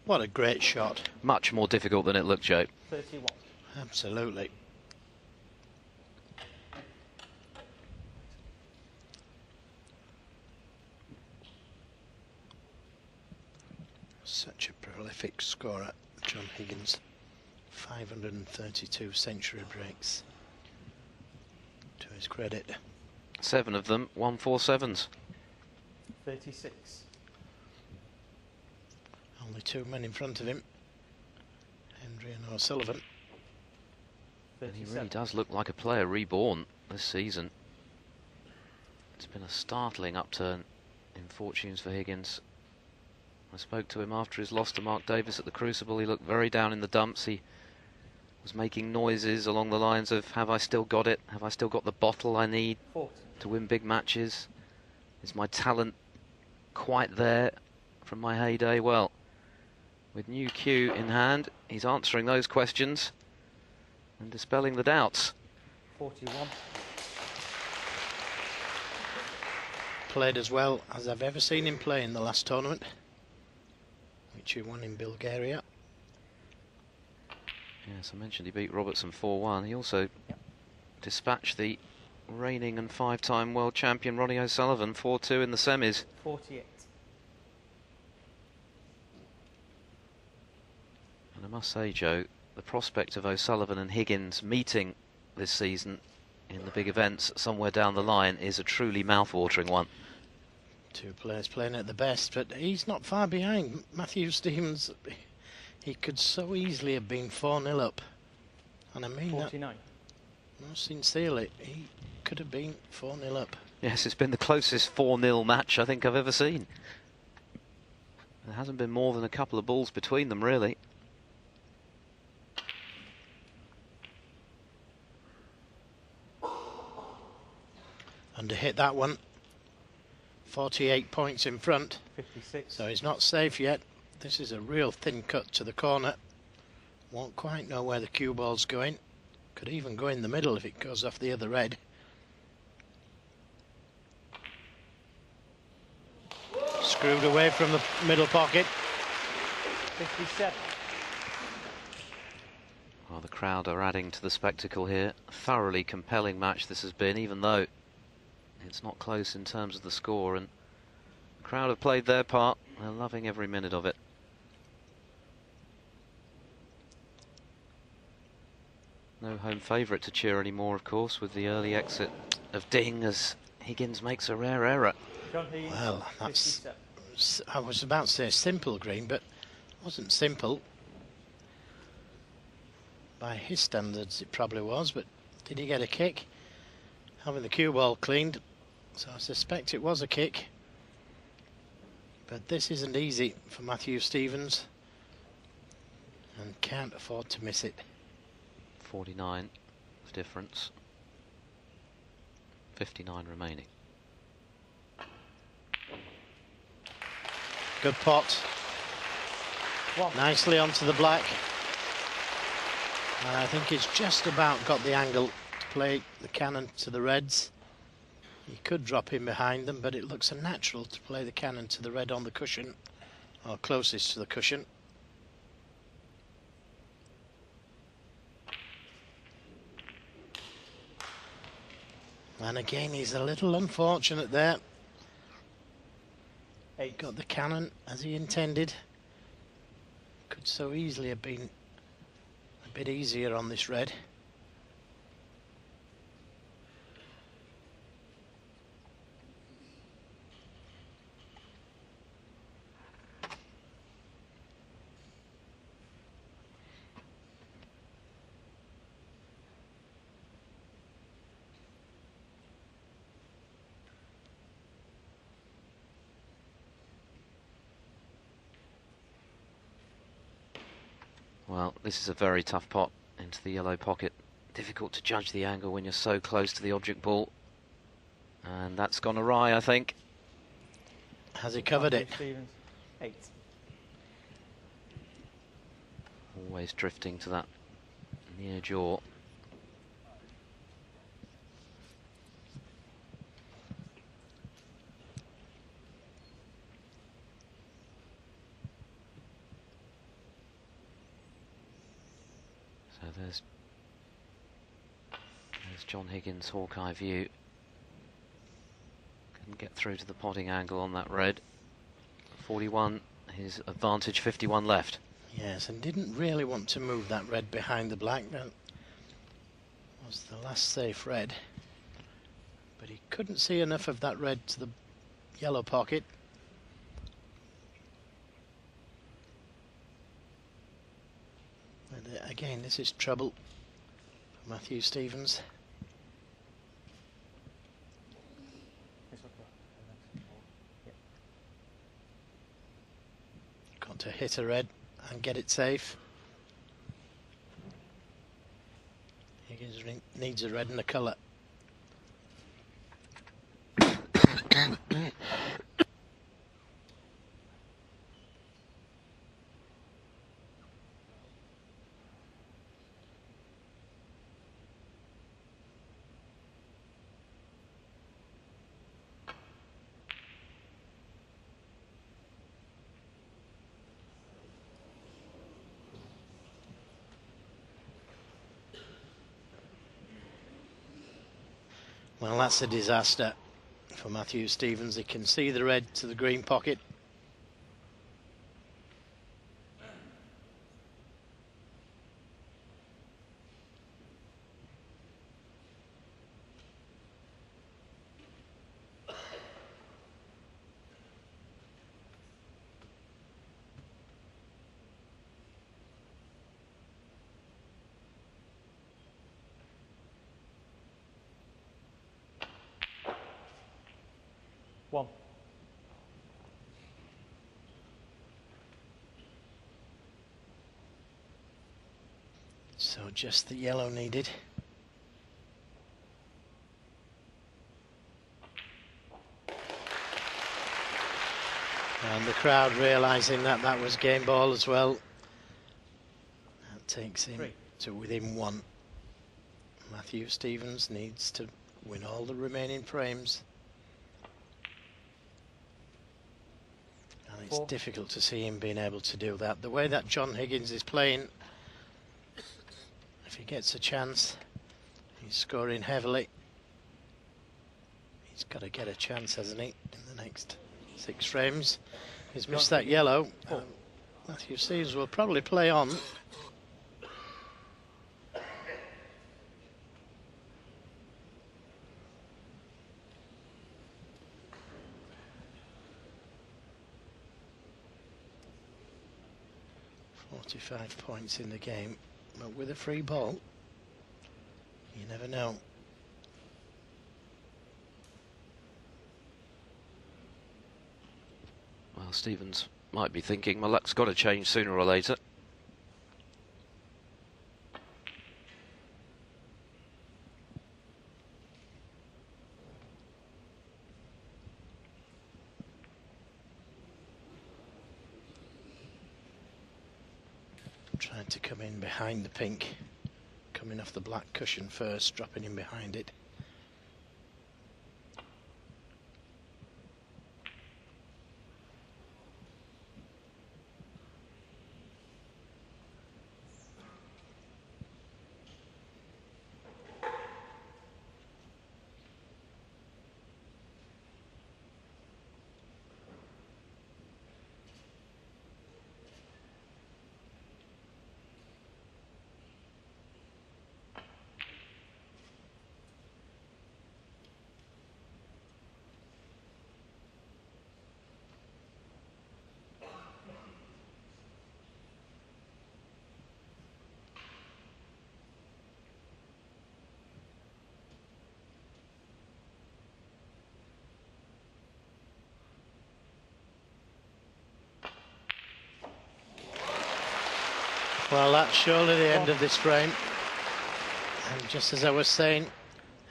What a great shot. Much more difficult than it looked, Joe. 31. Absolutely. Such a prolific scorer, John Higgins. 532 century breaks. To his credit. 7 of them, 147s. 36. Only 2 men in front of him. Hendry and O'Sullivan. And he really does look like a player reborn this season. It's been a startling upturn in fortunes for Higgins. I spoke to him after his loss to Mark Davis at the Crucible. He looked very down in the dumps. He was making noises along the lines of, have I still got it? Have I still got the bottle I need 40. to win big matches? Is my talent quite there from my heyday? Well, with new cue in hand, he's answering those questions and dispelling the doubts. 41. Played as well as I've ever seen him play in the last tournament, which he won in Bulgaria. Yes, I mentioned he beat Robertson 4-1. He also dispatched the reigning and 5-time world champion Ronnie O'Sullivan 4-2 in the semis. 48. And I must say, Joe, the prospect of O'Sullivan and Higgins meeting this season in the big events somewhere down the line is a truly mouth-watering one. 2 players playing at the best, but he's not far behind. Matthew Stevens, he could so easily have been 4-0 up. And I mean 49. that, no, sincerely, he could have been 4-0 up. Yes, it's been the closest 4-0 match I think I've ever seen. There hasn't been more than a couple of balls between them, really. And to hit that one, 48 points in front. 56. So he's not safe yet. This is a real thin cut to the corner. Won't quite know where the cue ball's going. Could even go in the middle if it goes off the other red. Screwed away from the middle pocket. 57. Well, the crowd are adding to the spectacle here. A thoroughly compelling match this has been, even though it's not close in terms of the score, and the crowd have played their part. They're loving every minute of it. No home favourite to cheer anymore, of course, with the early exit of Ding as Higgins makes a rare error. John Higgins, Well, that's, 57. I was about to say simple, Green, but it wasn't simple. By his standards it probably was, but did he get a kick? Having the cue ball cleaned, so I suspect it was a kick. But this isn't easy for Matthew Stevens, and can't afford to miss it. 49 of difference. 59 remaining. Good pot. One. Nicely onto the black. And I think it's just about got the angle to play the cannon to the reds. He could drop in behind them, but it looks unnatural to play the cannon to the red on the cushion, or closest to the cushion. And again, he's a little unfortunate there. Got the cannon as he intended. Could so easily have been a bit easier on this red. Well, this is a very tough pot into the yellow pocket. Difficult to judge the angle when you're so close to the object ball. And that's gone awry, I think. Has he covered it? Stevens, 8. Always drifting to that near jaw. So there's John Higgins' Hawkeye view. Couldn't get through to the potting angle on that red. 41, his advantage, 51 left. Yes, and didn't really want to move that red behind the black. That was the last safe red. But he couldn't see enough of that red to the yellow pocket. And again, this is trouble for Matthew Stevens. Got to hit a red and get it safe. Higgins needs a red and a colour. Well, that's a disaster for Matthew Stevens. He can see the red to the green pocket. One. So just the yellow needed. And the crowd realising that that was game ball as well. That takes him to within one. Matthew Stevens needs to win all the remaining frames. And it's difficult to see him being able to do that. The way that John Higgins is playing, if he gets a chance, he's scoring heavily. He's got to get a chance, hasn't he, in the next 6 frames. He's missed that yellow. Matthew Stevens will probably play on. .45 points in the game, but with a free ball, you never know. Well, Stevens might be thinking, my luck's got to change sooner or later. Trying to come in behind the pink, coming off the black cushion first, dropping in behind it. Well, that's surely the end of this frame. And just as I was saying,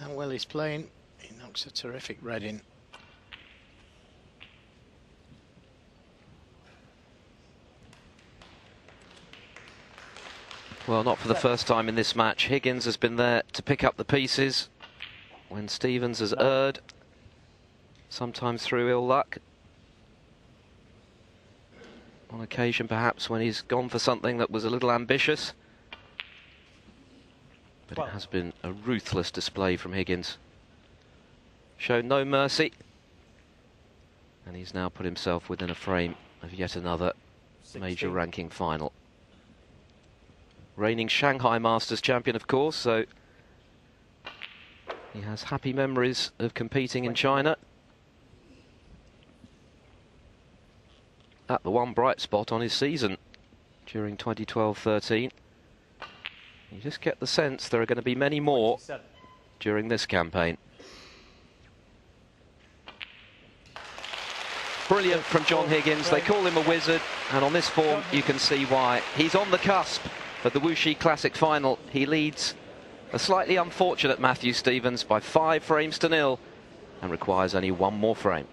how well he's playing, he knocks a terrific red in. Well, not for the first time in this match. Higgins has been there to pick up the pieces when Stevens has erred, sometimes through ill luck. On occasion, perhaps, when he's gone for something that was a little ambitious. But it has been a ruthless display from Higgins. Shown no mercy. And he's now put himself within a frame of yet another 16. major ranking final. Reigning Shanghai Masters champion, of course, so he has happy memories of competing in China. At the one bright spot on his season during 2012-13. You just get the sense there are going to be many more 27. during this campaign. Brilliant from John Higgins. They call him a wizard, and on this form you can see why. He's on the cusp of the Wuxi Classic final. He leads a slightly unfortunate Matthew Stevens by 5 frames to 0 and requires only one more frame.